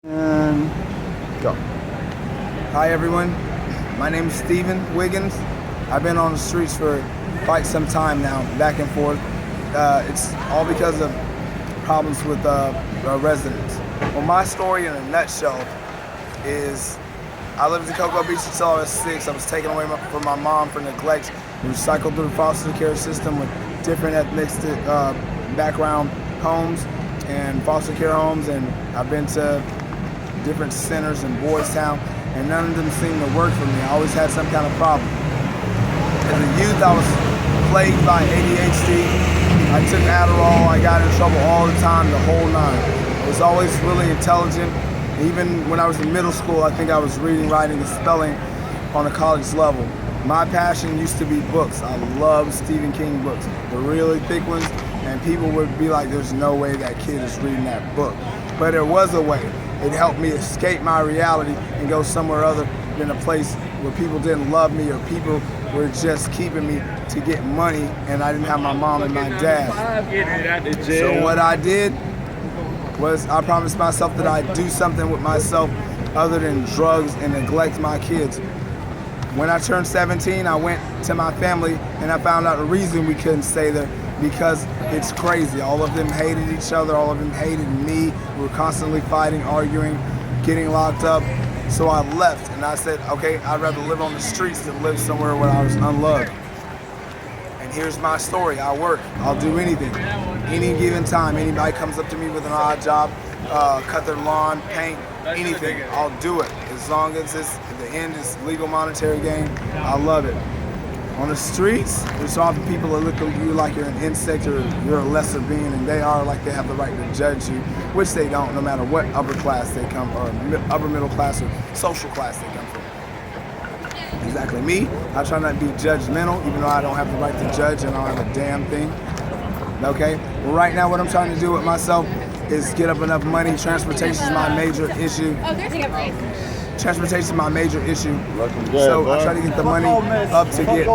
And go. Hi everyone, my name is Stephen Wiggins. I've been on the streets for quite some time now, back and forth. It's all because of problems with residents. Well, my story in a nutshell is I lived in Cocoa Beach until I was 6. I was taken away from my mom for neglect. We were cycled through the foster care system with different ethnic background homes and foster care homes, and I've been to different centers in Boys Town, and none of them seemed to work for me. I always had some kind of problem. As a youth, I was plagued by ADHD. I took Adderall. I got in trouble all the time, the whole nine. I was always really intelligent. Even when I was in middle school, I think I was reading, writing, and spelling on a college level. My passion used to be books. I love Stephen King books, the really thick ones, and people would be like, there's no way that kid is reading that book. But there was a way. It helped me escape my reality and go somewhere other than a place where people didn't love me or people were just keeping me to get money, and I didn't have my mom and my dad. So what I did was I promised myself that I'd do something with myself other than drugs and neglect my kids. When I turned 17, I went to my family and I found out the reason we couldn't stay there, because it's crazy. All of them hated each other, all of them hated me. We were constantly fighting, arguing, getting locked up. So I left and I said, okay, I'd rather live on the streets than live somewhere where I was unloved. And here's my story. I work, I'll do anything. Any given time, anybody comes up to me with an odd job, cut their lawn, paint, anything, I'll do it. As long as it's, at the end is legal monetary gain, I love it. On the streets, there's often people that look at you like you're an insect or you're a lesser being, and they are like they have the right to judge you, which they don't, no matter what upper class they come, or upper middle class or social class they come from. Exactly me, I try not to be judgmental, even though I don't have the right to judge and I don't have a damn thing. Okay, well right now what I'm trying to do with myself is get up enough money. Transportation is my major issue. Transportation is my major issue. So I try to get the money up to get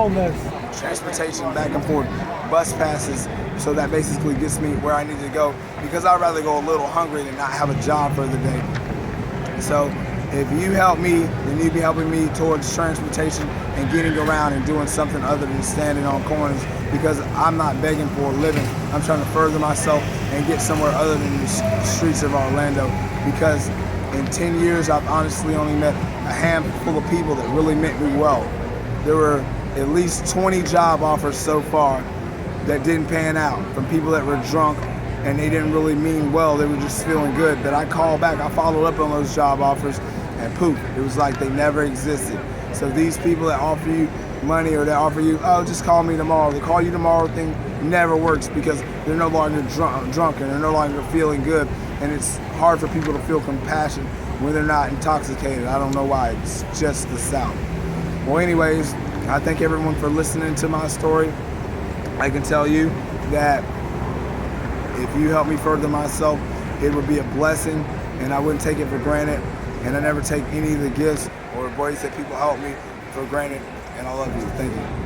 transportation back and forth, bus passes, so that basically gets me where I need to go, because I'd rather go a little hungry than not have a job for the day. So if you help me, then you'd be helping me towards transportation and getting around and doing something other than standing on corners, because I'm not begging for a living. I'm trying to further myself and get somewhere other than the streets of Orlando, because in 10 years, I've honestly only met a handful of people that really meant me well. There were at least 20 job offers so far that didn't pan out, from people that were drunk and they didn't really mean well, they were just feeling good. That I called back, I followed up on those job offers, and poof, it was like they never existed. So these people that offer you money or that offer you, oh, just call me tomorrow, the call you tomorrow thing never works, because they're no longer drunk and they're no longer feeling good. And it's hard for people to feel compassion when they're not intoxicated. I don't know why, it's just the South. Well anyways, I thank everyone for listening to my story. I can tell you that if you help me further myself, it would be a blessing, and I wouldn't take it for granted. And I never take any of the gifts or ways that people help me for granted. And I love you. Thank you.